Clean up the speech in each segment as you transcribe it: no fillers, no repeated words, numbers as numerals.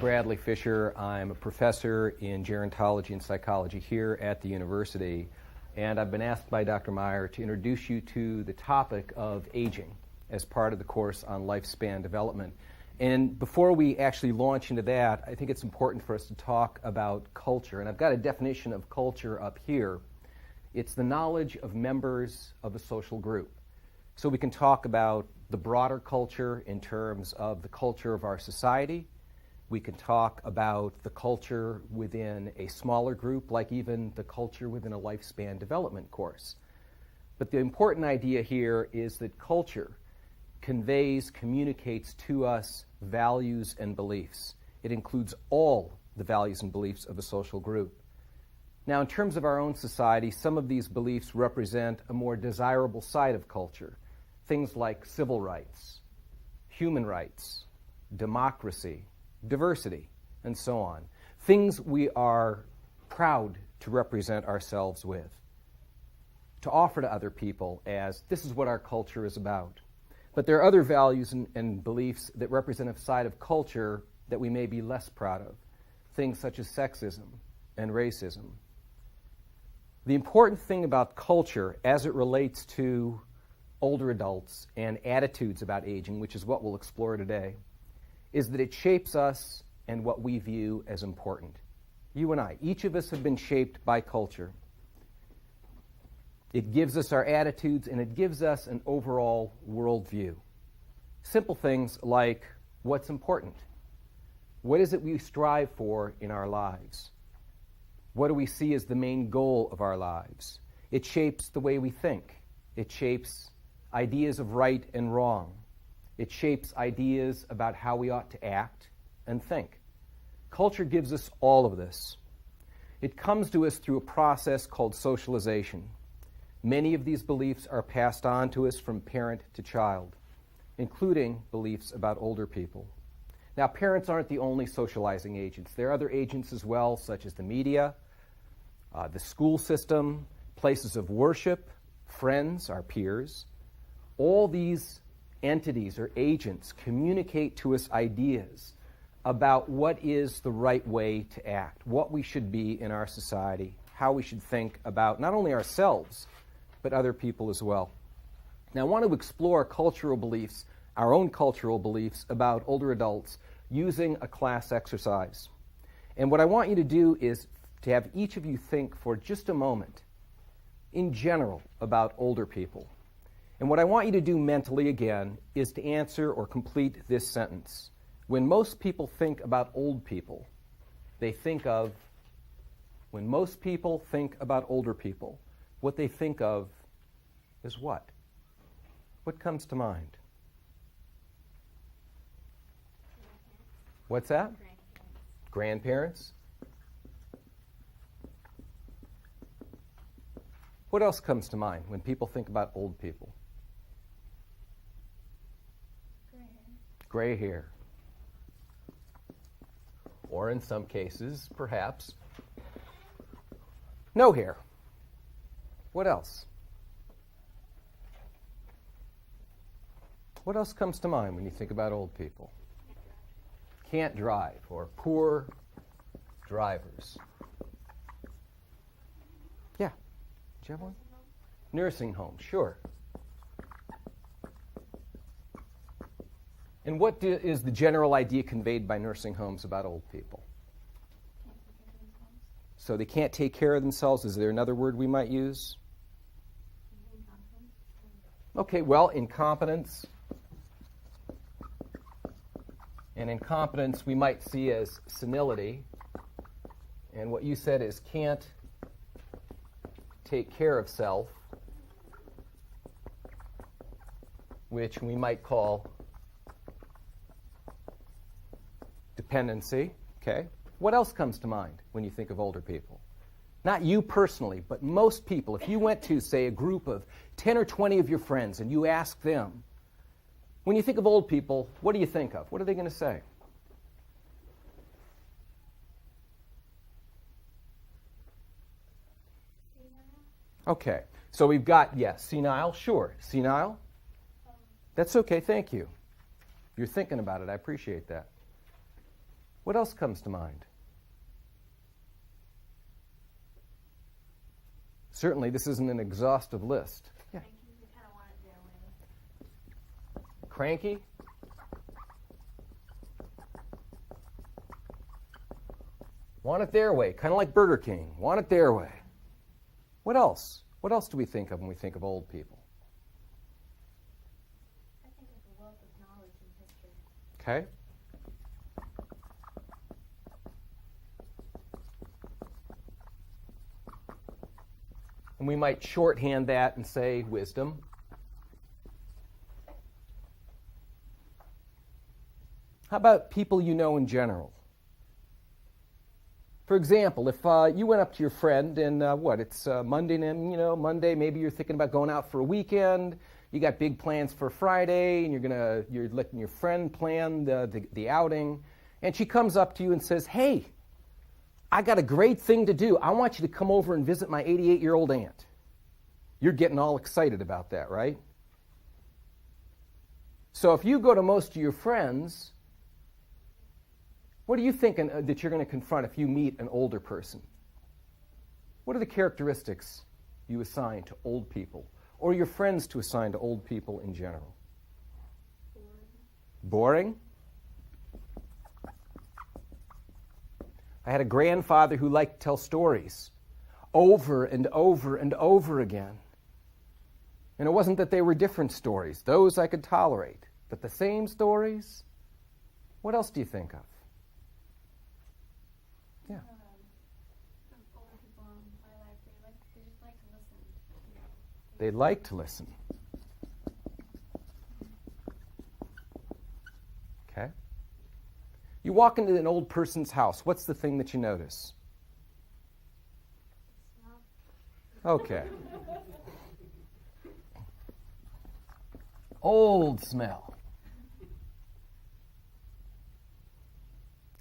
Bradley Fisher. I'm a professor in gerontology and psychology here at the university, and I've been asked by Dr. Meyer to introduce you to the topic of aging as part of the course on lifespan development. And before we actually launch into that, I think it's important for us to talk about culture. And I've got a definition of culture up here. It's the knowledge of members of a social group. So we can talk about the broader culture in terms of the culture of our society. We can talk about the culture within a smaller group, like even the culture within a lifespan development course. But the important idea here is that culture communicates to us values and beliefs. It includes all the values and beliefs of a social group. Now, in terms of our own society, some of these beliefs represent a more desirable side of culture. Things like civil rights, human rights, democracy, diversity, and so on. Things we are proud to represent ourselves with, to offer to other people as this is what our culture is about. But there are other values and beliefs that represent a side of culture that we may be less proud of, things such as sexism and racism. The important thing about culture as it relates to older adults and attitudes about aging, which is what we'll explore today, is that it shapes us and what we view as important. You and I, each of us have been shaped by culture. It gives us our attitudes and it gives us an overall worldview. Simple things like what's important. What is it we strive for in our lives? What do we see as the main goal of our lives? It shapes the way we think. It shapes ideas of right and wrong. It shapes ideas about how we ought to act and think. Culture gives us all of this. It comes to us through a process called socialization. Many of these beliefs are passed on to us from parent to child, including beliefs about older people. Now, parents aren't the only socializing agents. There are other agents as well, such as the media, the school system, places of worship, friends, our peers. All these entities or agents communicate to us ideas about what is the right way to act, what we should be in our society, how we should think about not only ourselves, but other people as well. Now, I want to explore cultural beliefs, our own cultural beliefs about older adults using a class exercise. And what I want you to do is to have each of you think for just a moment, in general, about older people. And what I want you to do mentally, again, is to answer or complete this sentence. When most people think about old people, when most people think about older people, what they think of is what? What comes to mind? What's that? Grandparents. What else comes to mind when people think about old people? Gray hair. Or in some cases, perhaps, no hair. What else? What else comes to mind when you think about old people? Can't drive or poor drivers. Yeah. Do you have one? Nursing home, sure. And what is the general idea conveyed by nursing homes about old people? So they can't take care of themselves. Is there another word we might use? Okay, well, incompetence. And incompetence we might see as senility. And what you said is can't take care of self, which we might call dependency. Okay. What else comes to mind when you think of older people? Not you personally, but most people. If you went to, say, a group of 10 or 20 of your friends and you asked them, when you think of old people, what do you think of? What are they going to say? Okay. So we've got, yes, senile, sure. Senile? That's okay, thank you. You're thinking about it. I appreciate that. What else comes to mind? Certainly, this isn't an exhaustive list. Yeah. You kind of want it their way. Cranky? Want it their way, kind of like Burger King. Want it their way. What else? What else do we think of when we think of old people? I think of a wealth of knowledge and history. Okay. And we might shorthand that and say wisdom. How about people you know in general? For example, if you went up to your friend and it's Monday, and Monday, maybe you're thinking about going out for a weekend. You got big plans for Friday, and you're letting your friend plan the outing, and she comes up to you and says, "Hey, I got a great thing to do. I want you to come over and visit my 88-year-old aunt." You're getting all excited about that, right? So if you go to most of your friends, what are you thinking that you're going to confront if you meet an older person? What are the characteristics you assign to old people, or your friends to assign to old people in general? Boring? I had a grandfather who liked to tell stories over and over and over again. And it wasn't that they were different stories. Those I could tolerate. But the same stories? What else do you think of? Yeah. Older people in my life, they just like to listen. They like to listen. Okay. You walk into an old person's house. What's the thing that you notice? Okay. Old smell.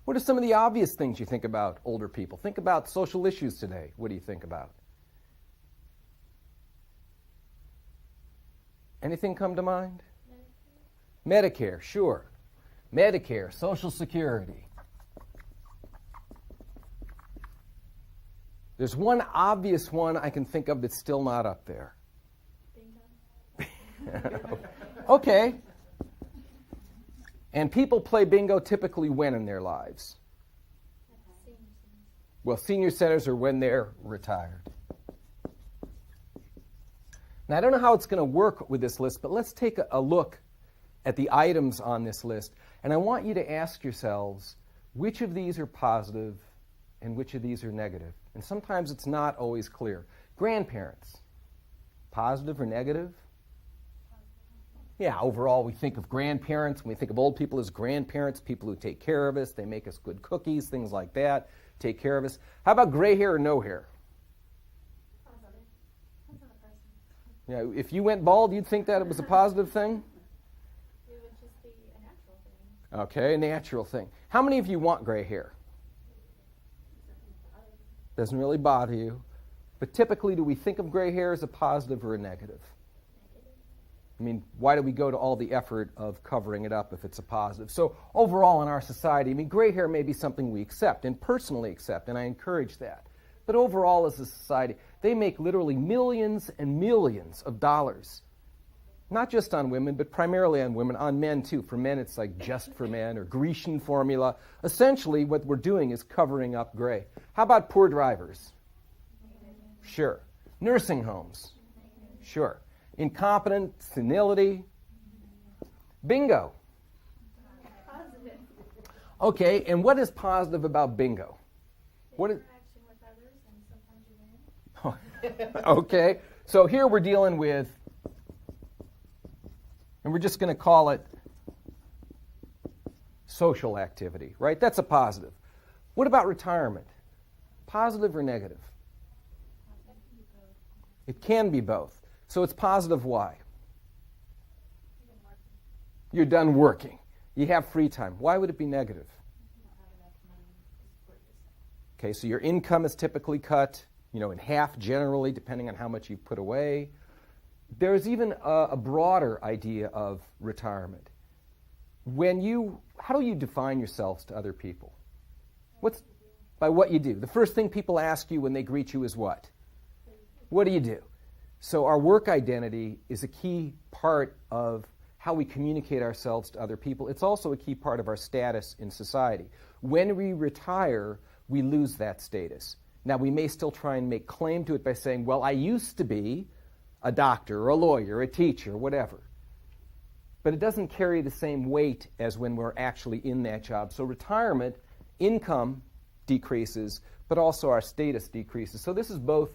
What are some of the obvious things you think about older people? Think about social issues today. What do you think about? Anything come to mind? Medicare, sure. Medicare, Social Security. There's one obvious one I can think of that's still not up there. Bingo. Okay. And people play bingo typically when in their lives? Well, senior centers are when they're retired. Now, I don't know how it's going to work with this list, but let's take a look at the items on this list. And I want you to ask yourselves, which of these are positive and which of these are negative? And sometimes it's not always clear. Grandparents, positive or negative? Yeah, overall we think of grandparents, when we think of old people as grandparents, people who take care of us, they make us good cookies, things like that, take care of us. How about gray hair or no hair? Yeah, if you went bald, you'd think that it was a positive thing? It would just be a natural thing. Okay, a natural thing. How many of you want gray hair? Doesn't really bother you. But typically, do we think of gray hair as a positive or a negative? I mean, why do we go to all the effort of covering it up if it's a positive? So overall in our society, I mean, gray hair may be something we accept and personally accept, and I encourage that. But overall as a society, they make literally millions and millions of dollars. Not just on women, but primarily on women, on men too. For men, it's like just for men or Grecian formula. Essentially, what we're doing is covering up gray. How about poor drivers? Sure. Nursing homes? Sure. Incompetent, senility? Bingo. Positive. Okay, and what is positive about bingo? What is Interaction with others, and sometimes you win. Okay, so here we're dealing with, and we're just going to call it social activity, right? That's a positive. What about retirement? Positive or negative? It can be both. So it's positive why? You're done working. You have free time. Why would it be negative? Okay, so your income is typically cut, in half generally, depending on how much you've put away. There's even a broader idea of retirement. How do you define yourselves to other people? What's by what you do? The first thing people ask you when they greet you is what? What do you do? So our work identity is a key part of how we communicate ourselves to other people. It's also a key part of our status in society. When we retire, we lose that status. Now, we may still try and make claim to it by saying, well, I used to be a doctor or a lawyer, or a teacher, whatever. But it doesn't carry the same weight as when we're actually in that job. So retirement, income decreases, but also our status decreases. So this is both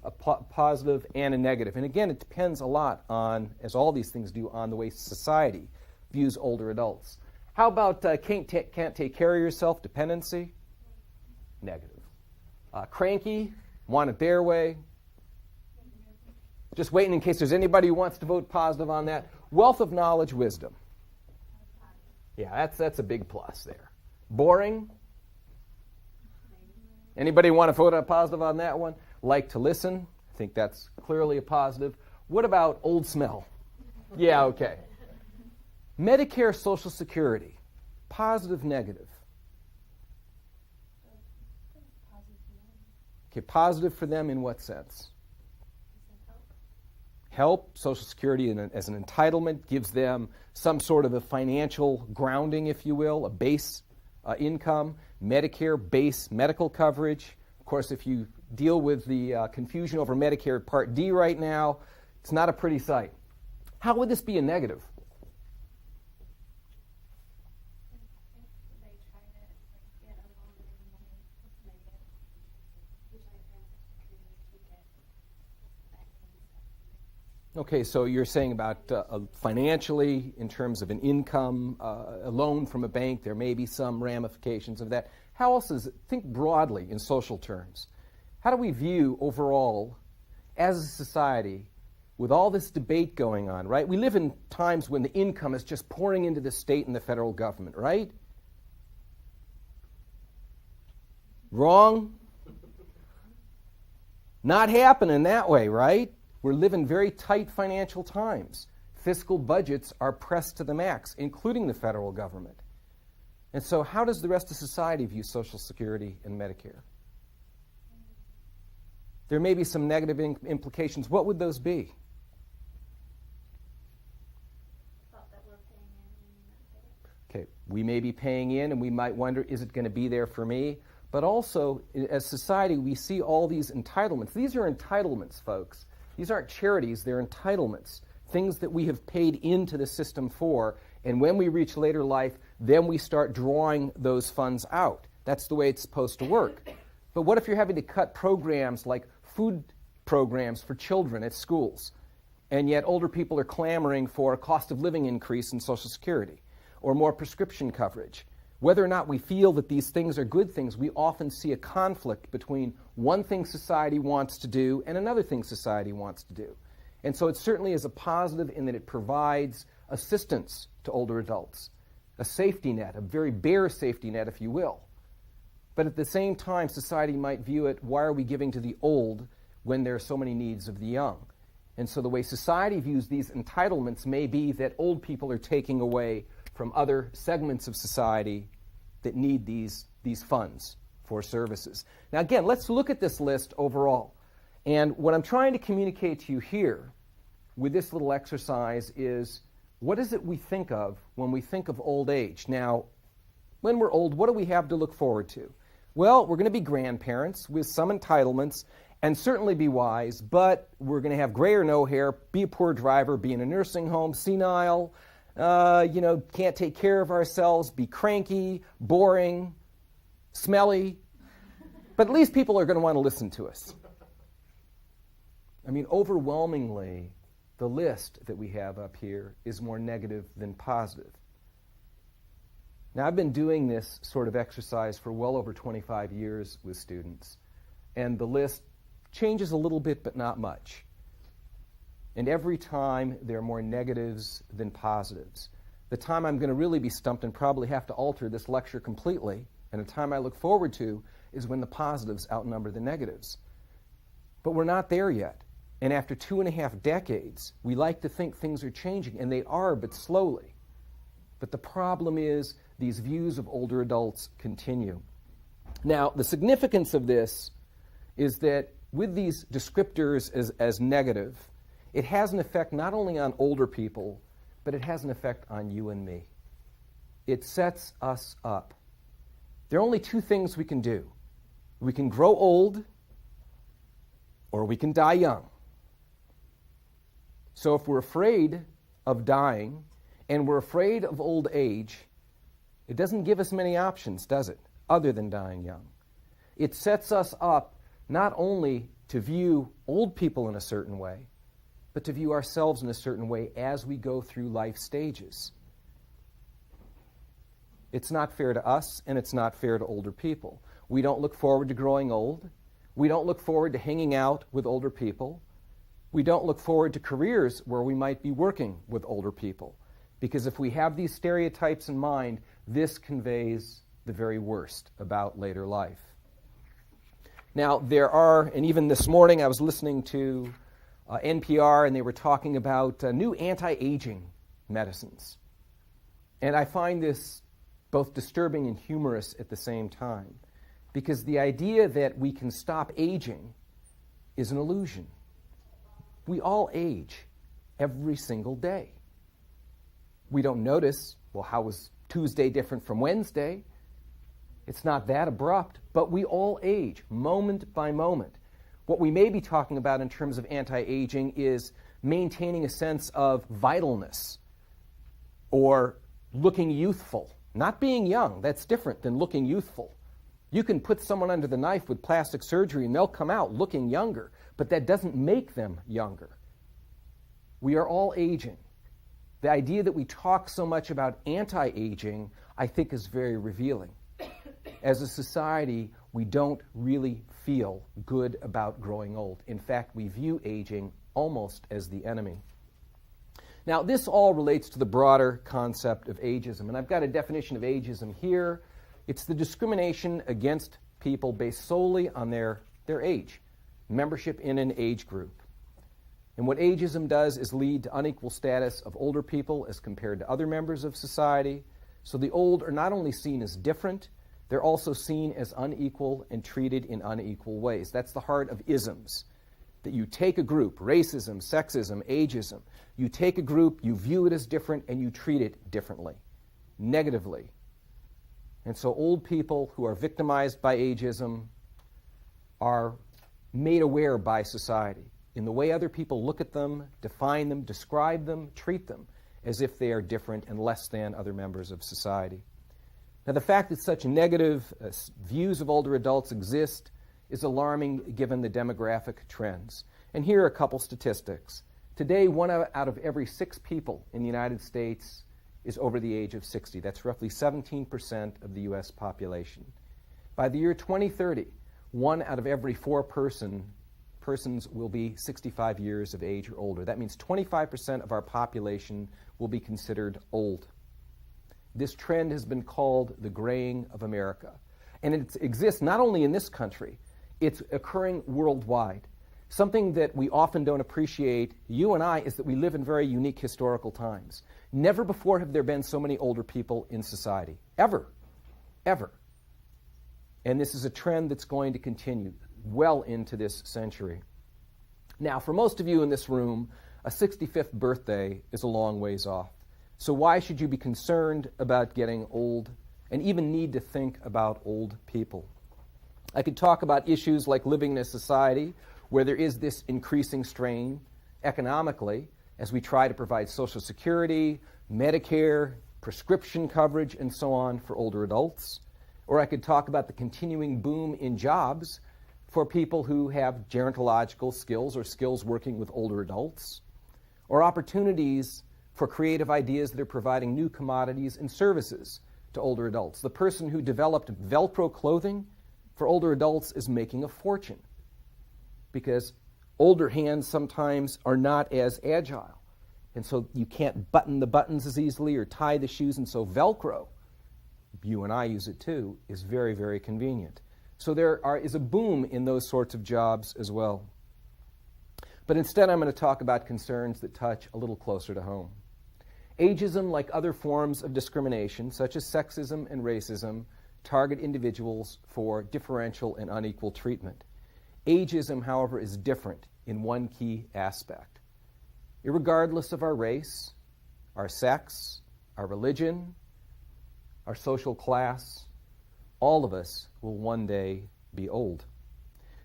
a positive and a negative. And again, it depends a lot on, as all these things do, on the way society views older adults. How about can't take care of yourself, dependency? Negative. Cranky, want it their way. Just waiting in case there's anybody who wants to vote positive on that. Wealth of knowledge, wisdom. Yeah, that's a big plus there. Boring? Anybody want to vote positive on that one? Like to listen? I think that's clearly a positive. What about old smell? Yeah, okay. Medicare, Social Security. Positive, negative. Okay, positive for them in what sense? Help. Social Security as an entitlement gives them some sort of a financial grounding, if you will, a base income. Medicare, base medical coverage. Of course, if you deal with the confusion over Medicare Part D right now, it's not a pretty sight. How would this be a negative? Okay, so you're saying about financially, in terms of an income, a loan from a bank, there may be some ramifications of that. How else is it? Think broadly in social terms. How do we view overall, as a society, with all this debate going on, right? We live in times when the income is just pouring into the state and the federal government, right? Wrong? Not happening that way, right? We're living very tight financial times. Fiscal budgets are pressed to the max, including the federal government. And so how does the rest of society view Social Security and Medicare? There may be some negative implications. What would those be? Okay, we may be paying in, and we might wonder, is it going to be there for me? But also, as society, we see all these entitlements. These are entitlements, folks. These aren't charities, they're entitlements, things that we have paid into the system for, and when we reach later life, then we start drawing those funds out. That's the way it's supposed to work. But what if you're having to cut programs like food programs for children at schools, and yet older people are clamoring for a cost of living increase in Social Security, or more prescription coverage? Whether or not we feel that these things are good things, we often see a conflict between one thing society wants to do and another thing society wants to do. And so it certainly is a positive in that it provides assistance to older adults, a safety net, a very bare safety net, if you will. But at the same time, society might view it, why are we giving to the old when there are so many needs of the young? And so the way society views these entitlements may be that old people are taking away from other segments of society that need these funds for services. Now again, let's look at this list overall. And what I'm trying to communicate to you here with this little exercise is, what is it we think of when we think of old age? Now, when we're old, what do we have to look forward to? Well, we're going to be grandparents with some entitlements and certainly be wise, but we're going to have gray or no hair, be a poor driver, be in a nursing home, senile, can't take care of ourselves, be cranky, boring, smelly. But at least people are going to want to listen to us. I mean, overwhelmingly, the list that we have up here is more negative than positive. Now, I've been doing this sort of exercise for well over 25 years with students, and the list changes a little bit, but not much. And every time, there are more negatives than positives. The time I'm going to really be stumped and probably have to alter this lecture completely, and the time I look forward to, is when the positives outnumber the negatives. But we're not there yet. And after 2.5 decades, we like to think things are changing, and they are, but slowly. But the problem is, these views of older adults continue. Now, the significance of this is that with these descriptors as negative, it has an effect not only on older people, but it has an effect on you and me. It sets us up. There are only two things we can do. We can grow old, or we can die young. So if we're afraid of dying, and we're afraid of old age, it doesn't give us many options, does it, other than dying young? It sets us up not only to view old people in a certain way, but to view ourselves in a certain way as we go through life stages. It's not fair to us, and it's not fair to older people. We don't look forward to growing old. We don't look forward to hanging out with older people. We don't look forward to careers where we might be working with older people. Because if we have these stereotypes in mind, this conveys the very worst about later life. Now, there are, and even this morning I was listening to NPR, and they were talking about new anti-aging medicines. And I find this both disturbing and humorous at the same time, because the idea that we can stop aging is an illusion. We all age every single day. We don't notice, well, how was Tuesday different from Wednesday? It's not that abrupt, but we all age moment by moment. What we may be talking about in terms of anti-aging is maintaining a sense of vitalness or looking youthful. Not being young, that's different than looking youthful. You can put someone under the knife with plastic surgery and they'll come out looking younger, but that doesn't make them younger. We are all aging. The idea that we talk so much about anti-aging, I think, is very revealing. As a society, we don't really feel good about growing old. In fact, we view aging almost as the enemy. Now, this all relates to the broader concept of ageism, and I've got a definition of ageism here. It's the discrimination against people based solely on their age, membership in an age group. And what ageism does is lead to unequal status of older people as compared to other members of society. So the old are not only seen as different, they're also seen as unequal and treated in unequal ways. That's the heart of isms. That you take a group, racism, sexism, ageism, you take a group, you view it as different, and you treat it differently, negatively. And so old people who are victimized by ageism are made aware by society in the way other people look at them, define them, describe them, treat them as if they are different and less than other members of society. Now, the fact that such negative views of older adults exist is alarming given the demographic trends. And here are a couple statistics. Today, 1 out of every 6 people in the United States is over the age of 60. That's roughly 17% of the U.S. population. By the year 2030, 1 out of every 4 persons will be 65 years of age or older. That means 25% of our population will be considered old. This trend has been called the graying of America. And it exists not only in this country, it's occurring worldwide. Something that we often don't appreciate, you and I, is that we live in very unique historical times. Never before have there been so many older people in society. Ever. Ever. And this is a trend that's going to continue well into this century. Now, for most of you in this room, a 65th birthday is a long ways off. So why should you be concerned about getting old and even need to think about old people? I could talk about issues like living in a society where there is this increasing strain economically as we try to provide Social Security, Medicare, prescription coverage, and so on for older adults. Or I could talk about the continuing boom in jobs for people who have gerontological skills or skills working with older adults. Or opportunities for creative ideas that are providing new commodities and services to older adults. The person who developed Velcro clothing for older adults is making a fortune because older hands sometimes are not as agile. And so you can't button the buttons as easily or tie the shoes. And so Velcro, you and I use it too, is very, very convenient. So there is a boom in those sorts of jobs as well. But instead I'm going to talk about concerns that touch a little closer to home. Ageism, like other forms of discrimination, such as sexism and racism, target individuals for differential and unequal treatment. Ageism, however, is different in one key aspect. Irregardless of our race, our sex, our religion, our social class, all of us will one day be old.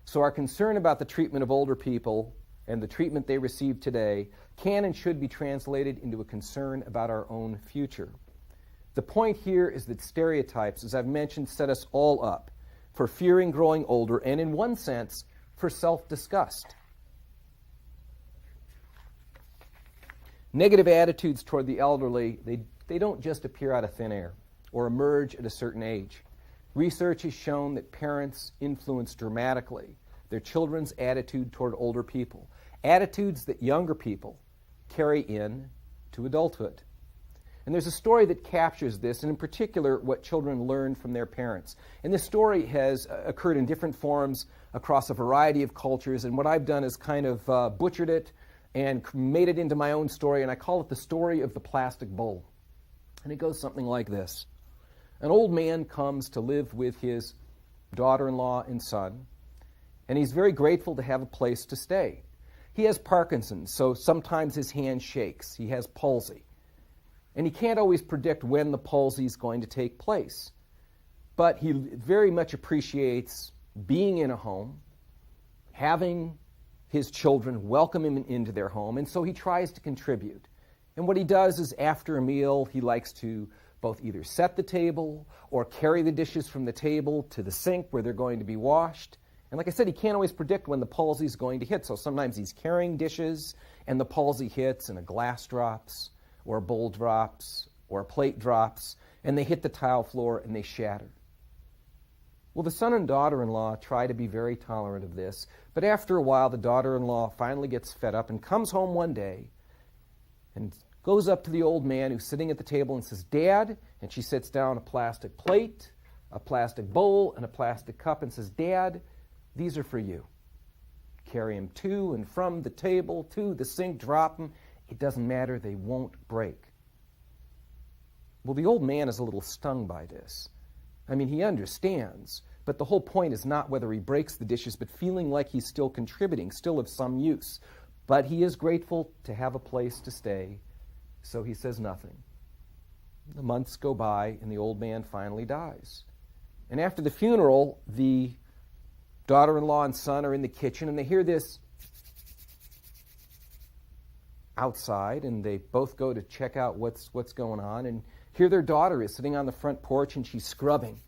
So our concern about the treatment of older people and the treatment they receive today can and should be translated into a concern about our own future. The point here is that stereotypes, as I've mentioned, set us all up for fearing growing older and, in one sense, for self-disgust. Negative attitudes toward the elderly, they don't just appear out of thin air or emerge at a certain age. Research has shown that parents influence dramatically their children's attitude toward older people, attitudes that younger people carry in to adulthood. And there's a story that captures this, and in particular, what children learn from their parents. And this story has occurred in different forms across a variety of cultures, and what I've done is kind of butchered it and made it into my own story, and I call it the story of the plastic bowl. And it goes something like this. An old man comes to live with his daughter-in-law and son, and he's very grateful to have a place to stay. He has Parkinson's, so sometimes his hand shakes. He has palsy. And he can't always predict when the palsy is going to take place. But he very much appreciates being in a home, having his children welcome him into their home, and so he tries to contribute. And what he does is, after a meal, he likes to both either set the table or carry the dishes from the table to the sink where they're going to be washed. And like I said, he can't always predict when the palsy is going to hit, so sometimes he's carrying dishes and the palsy hits and a glass drops or a bowl drops or a plate drops and they hit the tile floor and they shatter. Well, the son and daughter-in-law try to be very tolerant of this, but after a while the daughter-in-law finally gets fed up and comes home one day and goes up to the old man who's sitting at the table and says, "Dad," and she sets down a plastic plate, a plastic bowl, and a plastic cup and says, "Dad, these are for you. Carry them to and from the table, to the sink, drop them. It doesn't matter, they won't break." Well, the old man is a little stung by this. I mean, he understands, but the whole point is not whether he breaks the dishes, but feeling like he's still contributing, still of some use. But he is grateful to have a place to stay, so he says nothing. The months go by, and the old man finally dies. And after the funeral, the daughter-in-law and son are in the kitchen, and they hear this outside, and they both go to check out what's going on, and here their daughter is sitting on the front porch, and she's scrubbing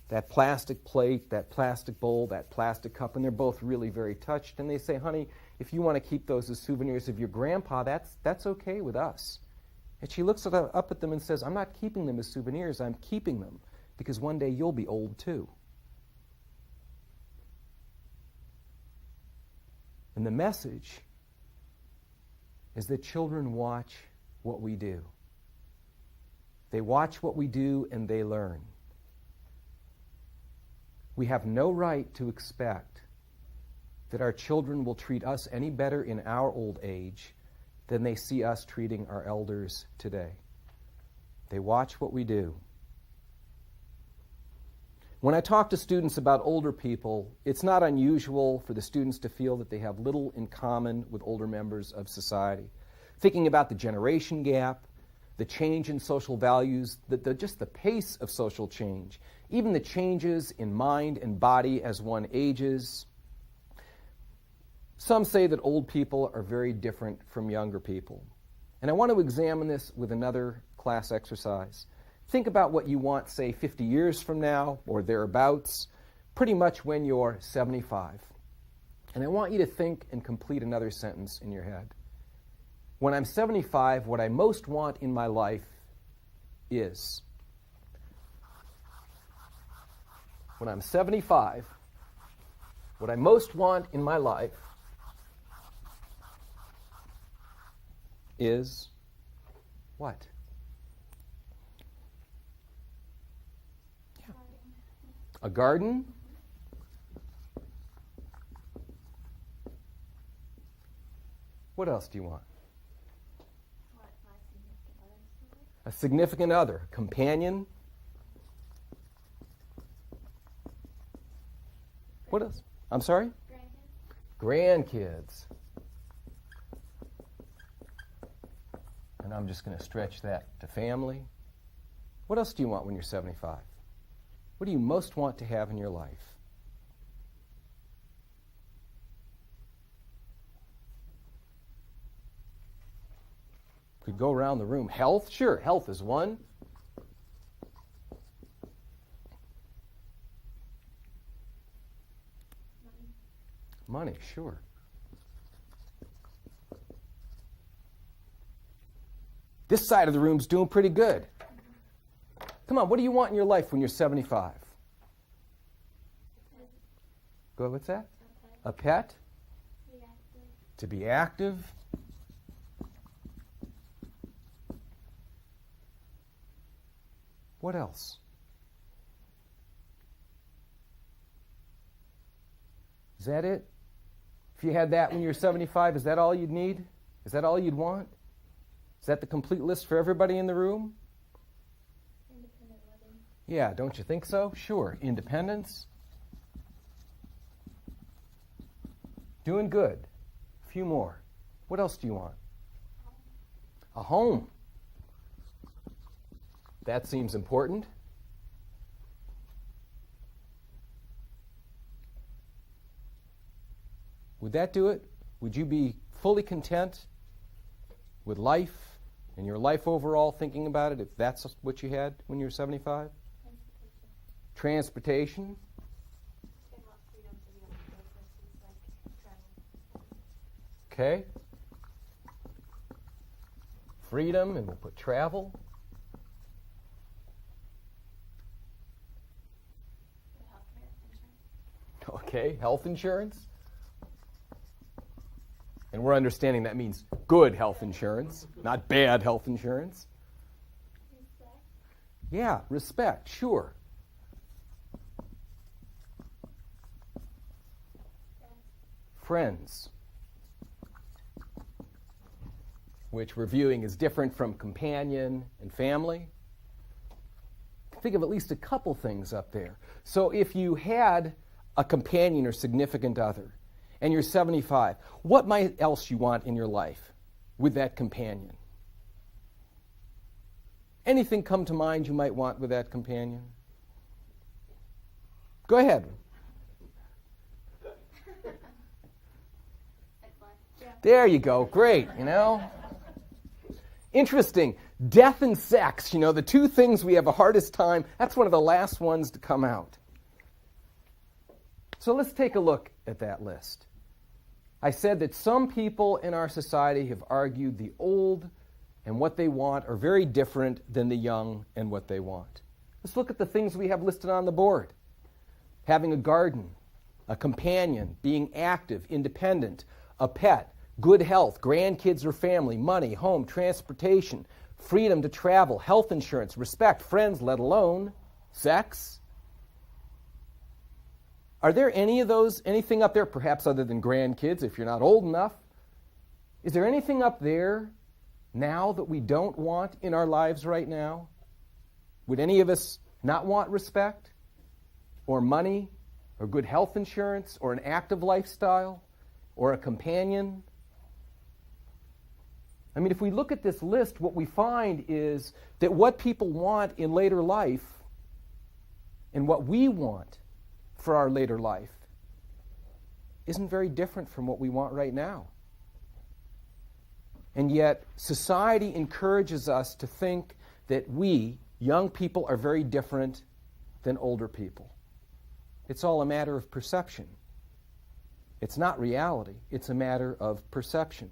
that plastic plate, that plastic bowl, that plastic cup, and they're both really very touched, and they say, "Honey, if you want to keep those as souvenirs of your grandpa, that's okay with us." And she looks up at them and says, "I'm not keeping them as souvenirs, I'm keeping them because one day you'll be old too." And the message is that children watch what we do. They watch what we do and they learn. We have no right to expect that our children will treat us any better in our old age than they see us treating our elders today. They watch what we do. When I talk to students about older people, it's not unusual for the students to feel that they have little in common with older members of society. Thinking about the generation gap, the change in social values, just the pace of social change, even the changes in mind and body as one ages. Some say that old people are very different from younger people. And I want to examine this with another class exercise. Think about what you want, say, 50 years from now or thereabouts, pretty much when you're 75. And I want you to think and complete another sentence in your head. When I'm 75, what I most want in my life is. When I'm 75, what I most want in my life is what? Yeah. A garden? What else do you want? A significant other, companion. What else? I'm sorry? Grandkids. And I'm just going to stretch that to family. What else do you want when you're 75? What do you most want to have in your life? Could go around the room. Health? Sure, health is one. Money, sure. This side of the room's doing pretty good. Come on, what do you want in your life when you're 75? Go, what's that? A pet? To be active. What else? Is that it? If you had that when you're 75, is that all you'd need? Is that all you'd want? Is that the complete list for everybody in the room? Independent living. Yeah, don't you think so? Sure. Independence. Doing good. A few more. What else do you want? A home. That seems important. Would that do it? Would you be fully content with life and your life overall, thinking about it, if that's what you had when you were 75? Transportation. Okay. Freedom, and we'll put travel. Okay, health insurance. And we're understanding that means good health insurance, not bad health insurance. Respect. Yeah, respect, sure. Friends, which we're viewing as different from companion and family. Think of at least a couple things up there. So if you had a companion or significant other, and you're 75, what might else you want in your life with that companion? Anything come to mind you might want with that companion? Go ahead. There you go. Great, Interesting. Death and sex, the two things we have the hardest time, that's one of the last ones to come out. So let's take a look at that list. I said that some people in our society have argued the old and what they want are very different than the young and what they want. Let's look at the things we have listed on the board. Having a garden, a companion, being active, independent, a pet, good health, grandkids or family, money, home, transportation, freedom to travel, health insurance, respect, friends, let alone sex. Are there any of those, anything up there, perhaps other than grandkids, if you're not old enough? Is there anything up there now that we don't want in our lives right now? Would any of us not want respect, or money, or good health insurance, or an active lifestyle, or a companion? I mean, if we look at this list, what we find is that what people want in later life and what we want for our later life isn't very different from what we want right now. And yet, society encourages us to think that we, young people, are very different than older people. It's all a matter of perception. It's not reality. It's a matter of perception.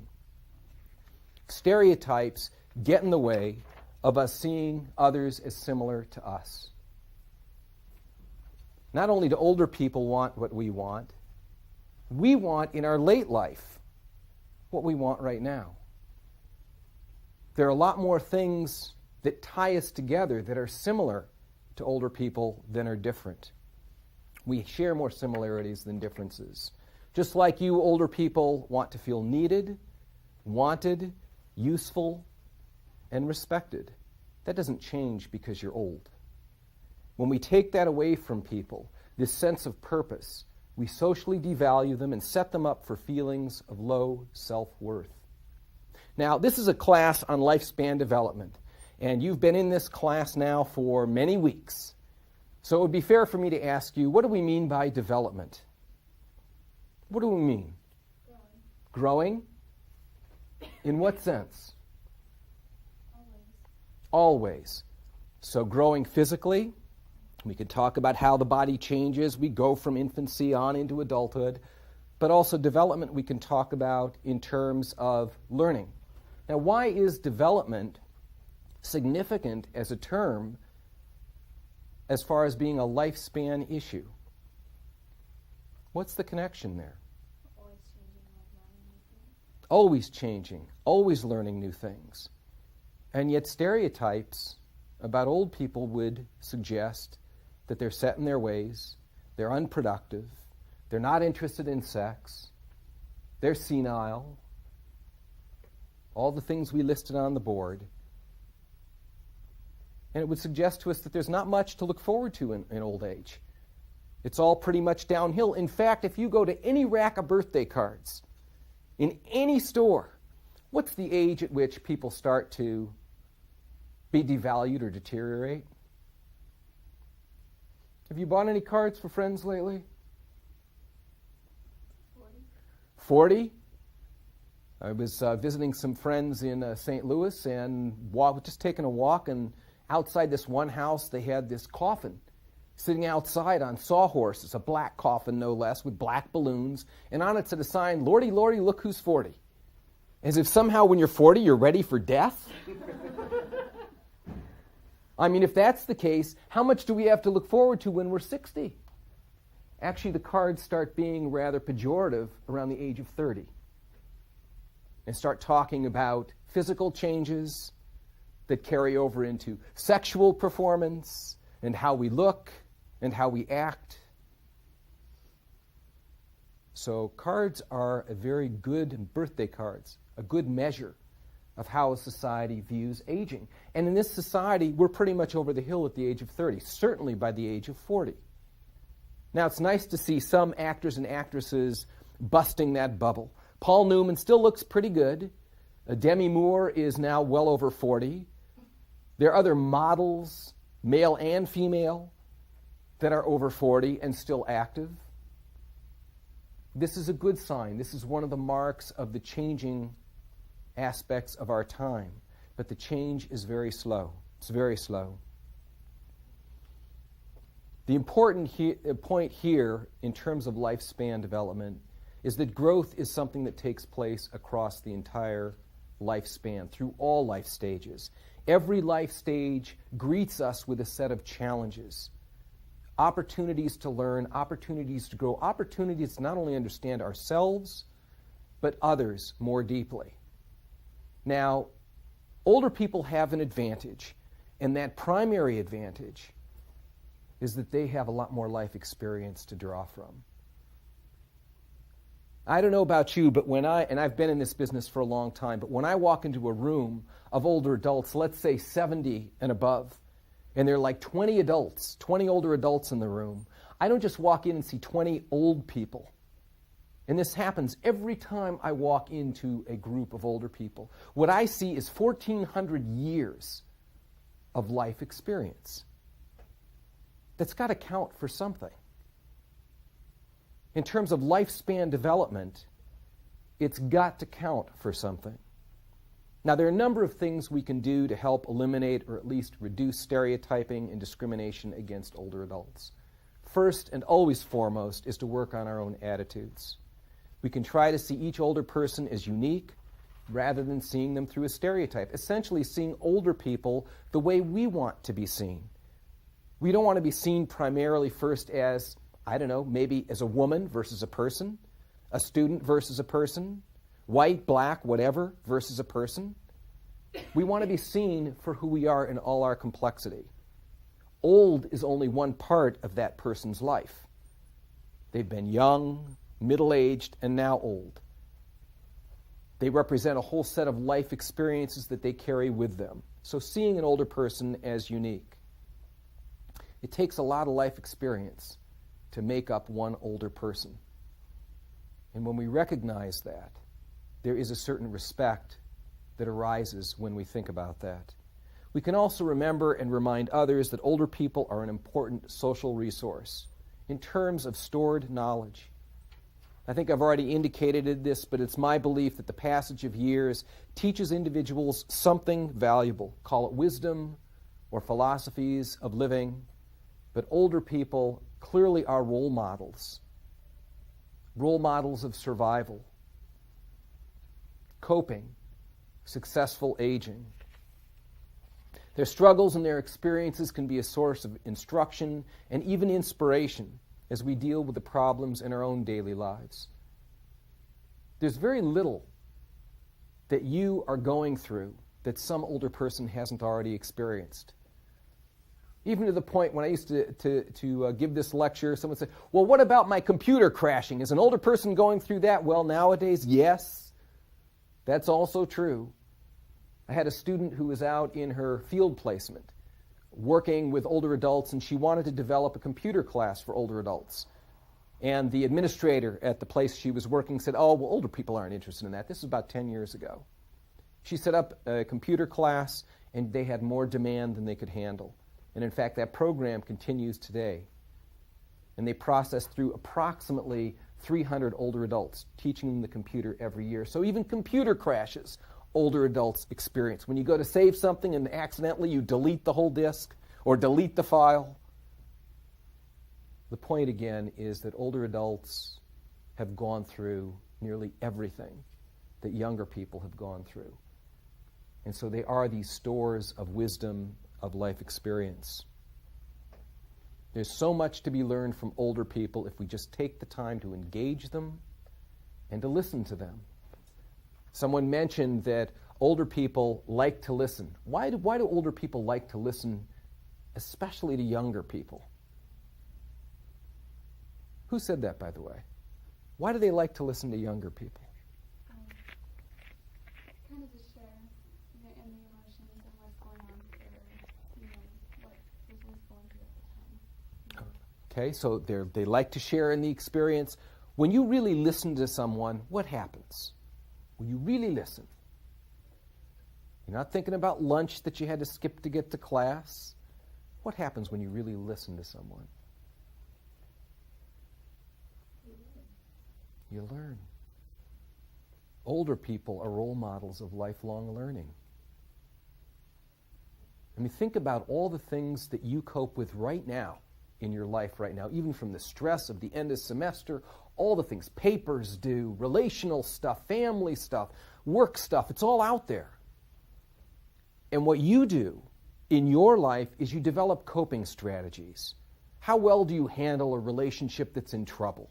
Stereotypes get in the way of us seeing others as similar to us. Not only do older people want what we want in our late life what we want right now. There are a lot more things that tie us together that are similar to older people than are different. We share more similarities than differences. Just like you older people want to feel needed, wanted, useful, and respected. That doesn't change because you're old. When we take that away from people, this sense of purpose, We socially devalue them and set them up for feelings of low self-worth. Now, this is a class on lifespan development, and you've been in this class now for many weeks. So it would be fair for me to ask you, what do we mean by development? What do we mean? Growing? In what sense? Always. So growing physically, we could talk about how the body changes. We go from infancy on into adulthood. But also development we can talk about in terms of learning. Now, why is development significant as a term as far as being a lifespan issue? What's the connection there? Always changing, always learning new things. And yet stereotypes about old people would suggest that they're set in their ways, they're unproductive, they're not interested in sex, they're senile, all the things we listed on the board. And it would suggest to us that there's not much to look forward to in old age. It's all pretty much downhill. In fact, if you go to any rack of birthday cards, in any store, what's the age at which people start to be devalued or deteriorate? Have you bought any cards for friends lately? 40? I was visiting some friends in St. Louis and just taking a walk, and outside this one house they had this coffin sitting outside on sawhorses, a black coffin no less, with black balloons, and on it said a sign, "Lordy, Lordy, look who's 40." As if somehow when you're 40 you're ready for death. I mean, if that's the case, how much do we have to look forward to when we're 60? Actually, the cards start being rather pejorative around the age of 30. And start talking about physical changes that carry over into sexual performance and how we look and how we act. So cards are a very good, birthday cards, a good measure of how a society views aging. And in this society, we're pretty much over the hill at the age of 30, certainly by the age of 40. Now, it's nice to see some actors and actresses busting that bubble. Paul Newman still looks pretty good. Demi Moore is now well over 40. There are other models, male and female, that are over 40 and still active. This is a good sign. This is one of the marks of the changing aspects of our time. But the change is very slow. It's very slow. The important point here in terms of lifespan development is that growth is something that takes place across the entire lifespan, through all life stages. Every life stage greets us with a set of challenges, opportunities to learn, opportunities to grow, opportunities to not only understand ourselves, but others more deeply. Now, older people have an advantage, and that primary advantage is that they have a lot more life experience to draw from. I don't know about you, but and I've been in this business for a long time, but when I walk into a room of older adults, let's say 70 and above, and there are like 20 older adults in the room, I don't just walk in and see 20 old people. And this happens every time I walk into a group of older people. What I see is 1,400 years of life experience. That's got to count for something. In terms of lifespan development, it's got to count for something. Now, there are a number of things we can do to help eliminate or at least reduce stereotyping and discrimination against older adults. First and always foremost is to work on our own attitudes. We can try to see each older person as unique rather than seeing them through a stereotype, essentially seeing older people the way we want to be seen. We don't want to be seen primarily first as, maybe as a woman versus a person, a student versus a person, white, black, whatever, versus a person. We want to be seen for who we are in all our complexity. Old is only one part of that person's life. They've been young, middle-aged, and now old. They represent a whole set of life experiences that they carry with them. So seeing an older person as unique. It takes a lot of life experience to make up one older person. And when we recognize that, there is a certain respect that arises when we think about that. We can also remember and remind others that older people are an important social resource in terms of stored knowledge. I think I've already indicated this, but it's my belief that the passage of years teaches individuals something valuable. Call it wisdom or philosophies of living. But older people clearly are role models of survival, coping, successful aging. Their struggles and their experiences can be a source of instruction and even inspiration as we deal with the problems in our own daily lives. There's very little that you are going through that some older person hasn't already experienced. Even to the point when I used to give this lecture, someone said, well, what about my computer crashing? Is an older person going through that? Well, nowadays, yes. That's also true. I had a student who was out in her field placement working with older adults, and she wanted to develop a computer class for older adults. And the administrator at the place she was working said, oh, well, older people aren't interested in that. This is about 10 years ago. She set up a computer class, and they had more demand than they could handle. And in fact, that program continues today. And they process through approximately 300 older adults, teaching them the computer every year. So even computer crashes, older adults experience. When you go to save something and accidentally you delete the whole disk or delete the file. The point again is that older adults have gone through nearly everything that younger people have gone through. And so they are these stores of wisdom, of life experience. There's so much to be learned from older people if we just take the time to engage them and to listen to them. Someone mentioned that older people like to listen. Why do older people like to listen, especially to younger people? Who said that, by the way? Why do they like to listen to younger people? Kind of to share the emotions and what's going on for, what person's going through at the time. Okay, so they like to share in the experience. When you really listen to someone, what happens? When you really listen, you're not thinking about lunch that you had to skip to get to class. What happens when you really listen to someone? You learn. Older people are role models of lifelong learning. I mean, think about all the things that you cope with right now in your life right now, even from the stress of the end of semester, all the things papers do, relational stuff, family stuff, work stuff, it's all out there. And what you do in your life is you develop coping strategies. How well do you handle a relationship that's in trouble?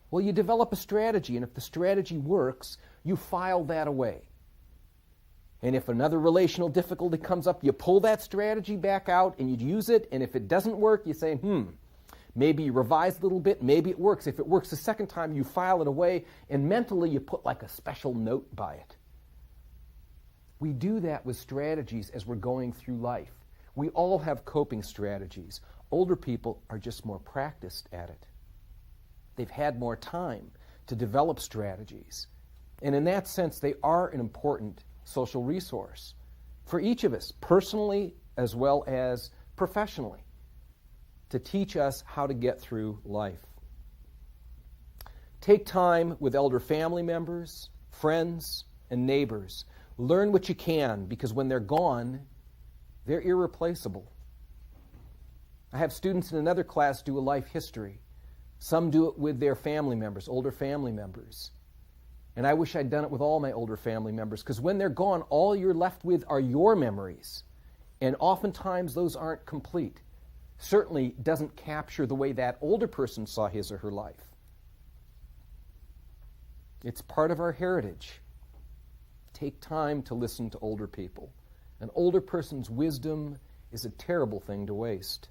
Well, you develop a strategy, and if the strategy works, you file that away. And if another relational difficulty comes up, you pull that strategy back out and you use it, and if it doesn't work, you say, maybe you revise a little bit, maybe it works. If it works the second time, you file it away, and mentally you put like a special note by it. We do that with strategies as we're going through life. We all have coping strategies. Older people are just more practiced at it. They've had more time to develop strategies. And in that sense, they are an important social resource for each of us, personally as well as professionally, to teach us how to get through life. Take time with elder family members, friends, and neighbors. Learn what you can, because when they're gone, they're irreplaceable. I have students in another class do a life history. Some do it with their family members, older family members. And I wish I'd done it with all my older family members, because when they're gone, all you're left with are your memories. And oftentimes those aren't complete. Certainly doesn't capture the way that older person saw his or her life. It's part of our heritage. Take time to listen to older people. An older person's wisdom is a terrible thing to waste.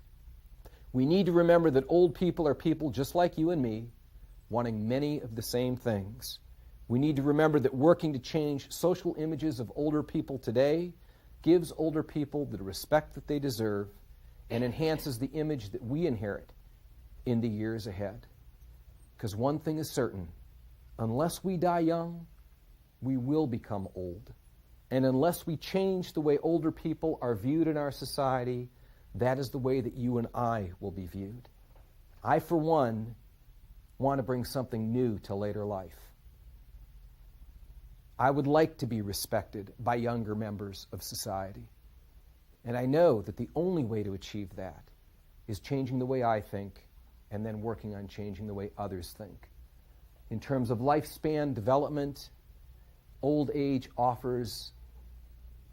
We need to remember that old people are people just like you and me, wanting many of the same things. We need to remember that working to change social images of older people today gives older people the respect that they deserve and enhances the image that we inherit in the years ahead. Because one thing is certain, unless we die young, we will become old. And unless we change the way older people are viewed in our society, that is the way that you and I will be viewed. I, for one, want to bring something new to later life. I would like to be respected by younger members of society. And I know that the only way to achieve that is changing the way I think and then working on changing the way others think. In terms of lifespan development, old age offers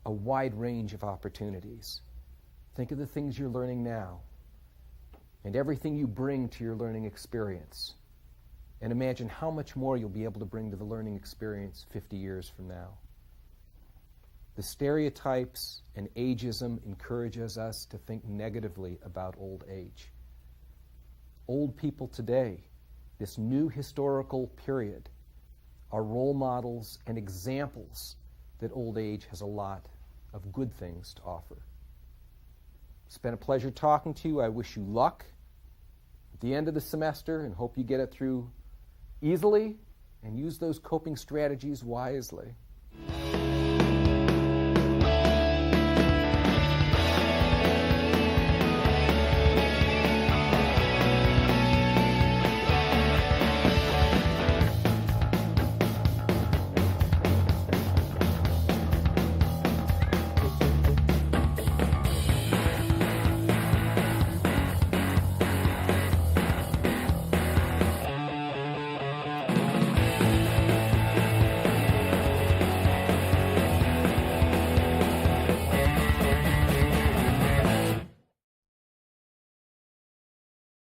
a wide range of opportunities. Think of the things you're learning now and everything you bring to your learning experience. And imagine how much more you'll be able to bring to the learning experience 50 years from now. The stereotypes and ageism encourages us to think negatively about old age. Old people today, this new historical period, are role models and examples that old age has a lot of good things to offer. It's been a pleasure talking to you. I wish you luck at the end of the semester and hope you get it through easily and use those coping strategies wisely.